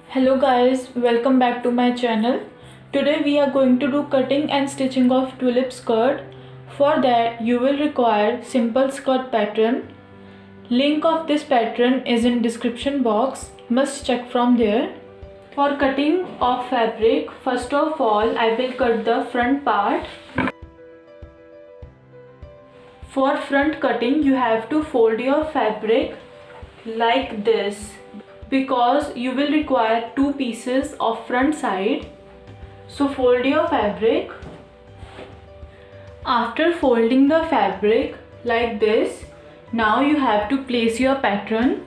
Hello guys, welcome back to my channel. Today we are going to do cutting and stitching of tulip skirt. For that you will require simple skirt pattern. Link of this pattern is in description box. Must check from there. For cutting of fabric, first of all I will cut the front part. For front cutting you have to fold your fabric like this, because you will require two pieces of front side. So fold your fabric. After folding the fabric like this, now you have to place your pattern.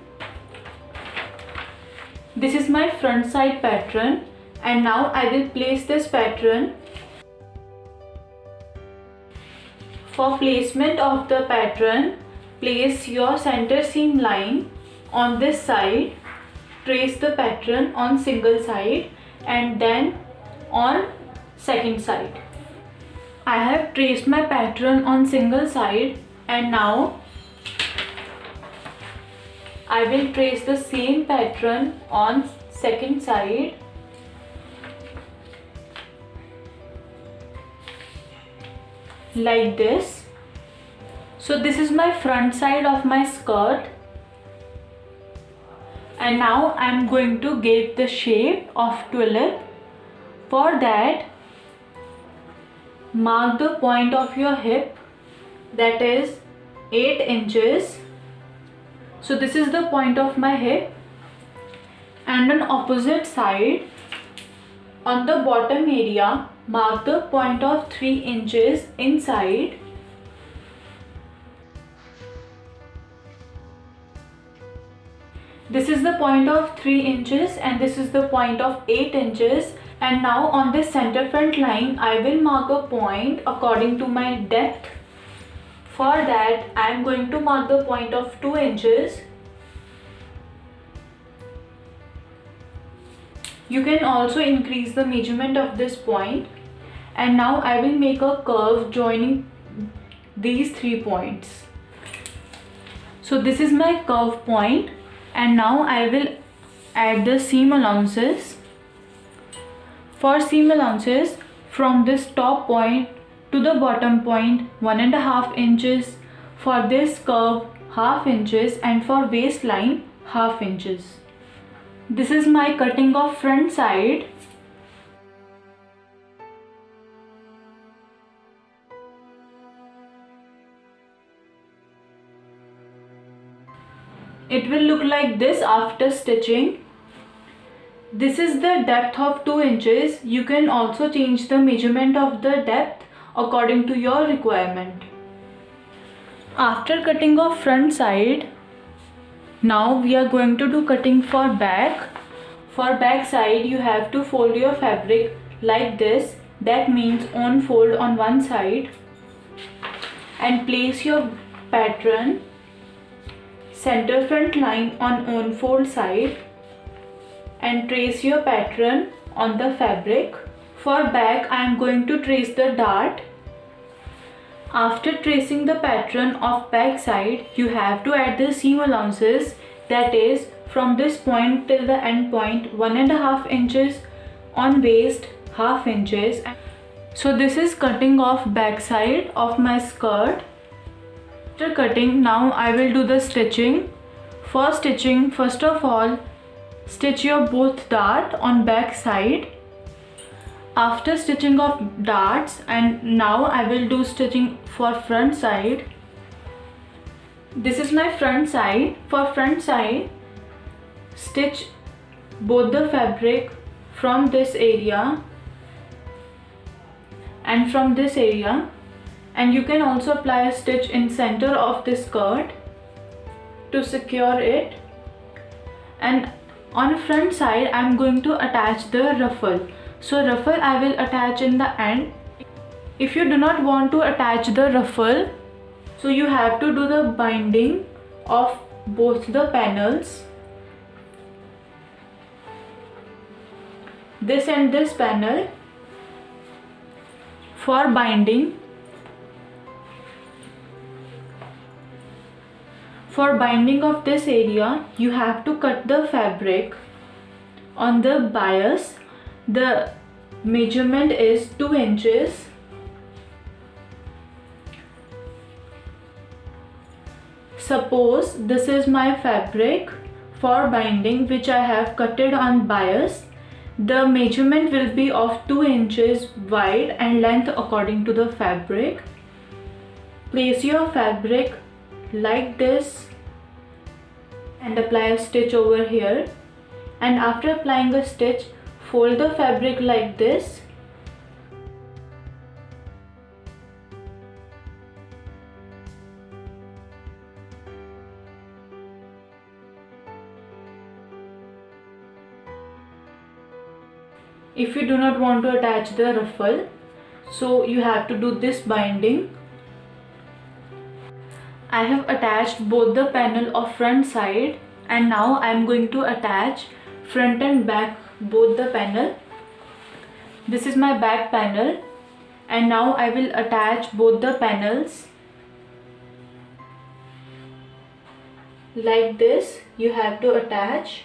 This is my front side pattern, and now I will place this pattern. For placement of the pattern, place your center seam line on this side. Trace the pattern on single side and then on second side. I have traced my pattern on single side, and now I will trace the same pattern on second side. Like this. So this is my front side of my skirt. And now I am going to get the shape of tulip. For that, mark the point of your hip, that is 8 inches. So this is the point of my hip, and on opposite side on the bottom area mark the point of 3 inches inside. This is the point of 3 inches and this is the point of 8 inches. And now on this center front line I will mark a point according to my depth. For that I am going to mark the point of 2 inches. You can also increase the measurement of this point. And now I will make a curve joining these 3 points. So this is my curve point. And now I will add the seam allowances. For seam allowances, from this top point to the bottom point 1.5 inches, for this curve half inches, and for waistline half inches. This is my cutting of front side. It will look like this after stitching. This is the depth of 2 inches. You can also change the measurement of the depth according to your requirement. After cutting of front side, now we are going to do cutting for back. For back side you have to fold your fabric like this. That means on fold on one side, and place your pattern center front line on fold side and trace your pattern on the fabric. For back I am going to trace the dart. After tracing the pattern of back side, you have to add the seam allowances, that is from this point till the end point 1.5 inches, on waist half inches. So this is cutting of back side of my skirt. After cutting, now I will do the stitching. For stitching, first of all stitch your both dart on back side. After stitching of darts, and now I will do stitching for front side. This is my front side. For front side, stitch both the fabric from this area and from this area, and you can also apply a stitch in center of this skirt to secure it. And on front side I am going to attach the ruffle. So ruffle I will attach in the end. If you do not want to attach the ruffle, so you have to do the binding of both the panels, this and this panel. For binding, of this area you have to cut the fabric On the bias, the measurement is 2 inches. Suppose this is my fabric for binding which I have cutted on bias. The measurement will be of 2 inches wide and length according to the fabric. Place your fabric like this and apply a stitch over here, and after applying a stitch, fold the fabric like this. If you do not want to attach the ruffle, so you have to do this binding. I have attached both the panel of front side, and now I am going to attach front and back both the panel. This is my back panel, and now I will attach both the panels like this. You have to attach.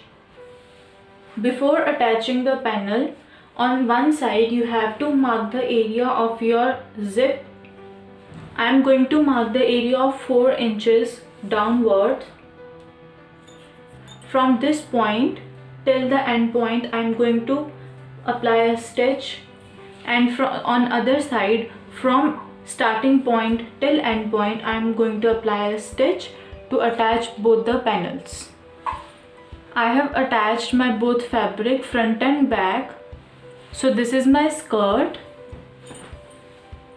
Before attaching the panel, on one side you have to mark the area of your zip. I am going to mark the area of 4 inches downward. From this point till the end point I am going to apply a stitch, and on other side from starting point till end point I am going to apply a stitch to attach both the panels. I have attached my both fabric front and back. So this is my skirt.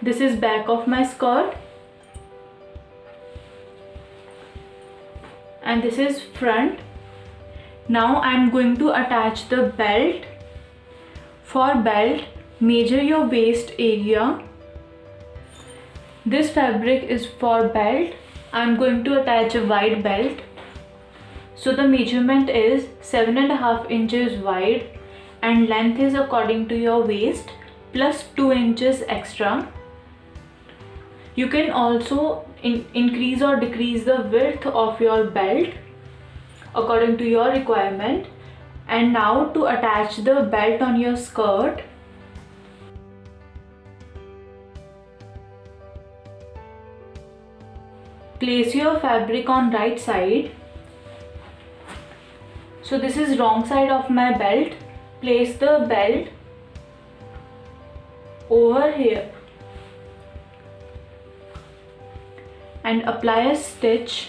This is back of my skirt, and this is front. Now I am going to attach the belt. For belt, measure your waist area. This fabric is for belt. I am going to attach a wide belt. So the measurement is 7.5 inches wide and length is according to your waist plus 2 inches extra. You can also increase or decrease the width of your belt according to your requirement. And now to attach the belt on your skirt, place your fabric on right side. So this is wrong side of my belt. Place the belt over here and apply a stitch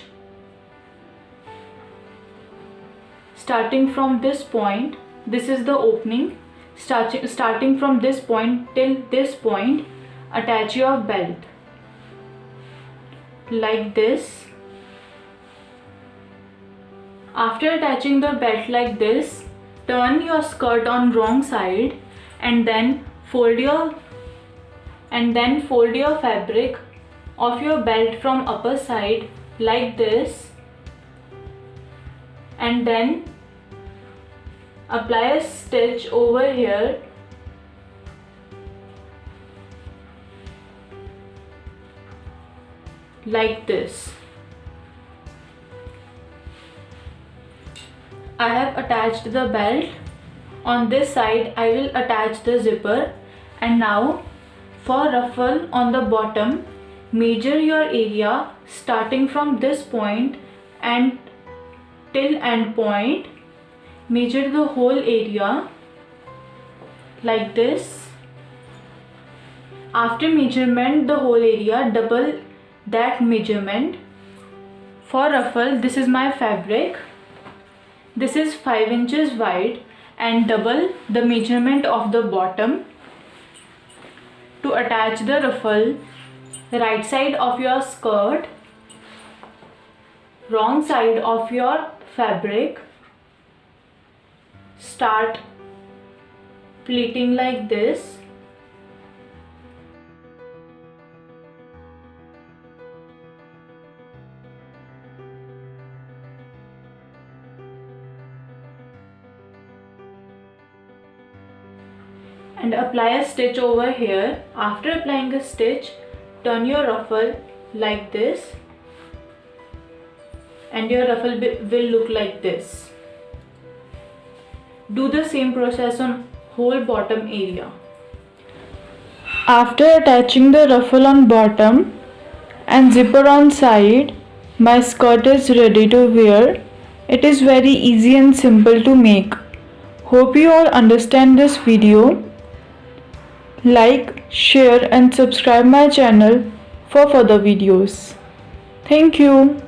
starting from this point. This is the opening. Starting from this point till this point, attach your belt like this. After attaching the belt like this, turn your skirt on wrong side and then fold your fabric of your belt from upper side like this, and then apply a stitch over here like this. I have attached the belt. On this side I will attach the zipper, and now for ruffle on the bottom, measure your area starting from this point and till end point. Measure the whole area like this. After measurement the whole area, double that measurement. For ruffle, this is my fabric. This is 5 inches wide and double the measurement of the bottom. To attach the ruffle, right side of your skirt, wrong side of your fabric, start pleating like this. And apply a stitch over here. After applying a stitch, turn your ruffle like this, and your ruffle will look like this. Do the same process on whole bottom area. After attaching the ruffle on bottom and zipper on side, my skirt is ready to wear. It is very easy and simple to make. Hope you all understand this video. Like, share and subscribe my channel for further videos. Thank you.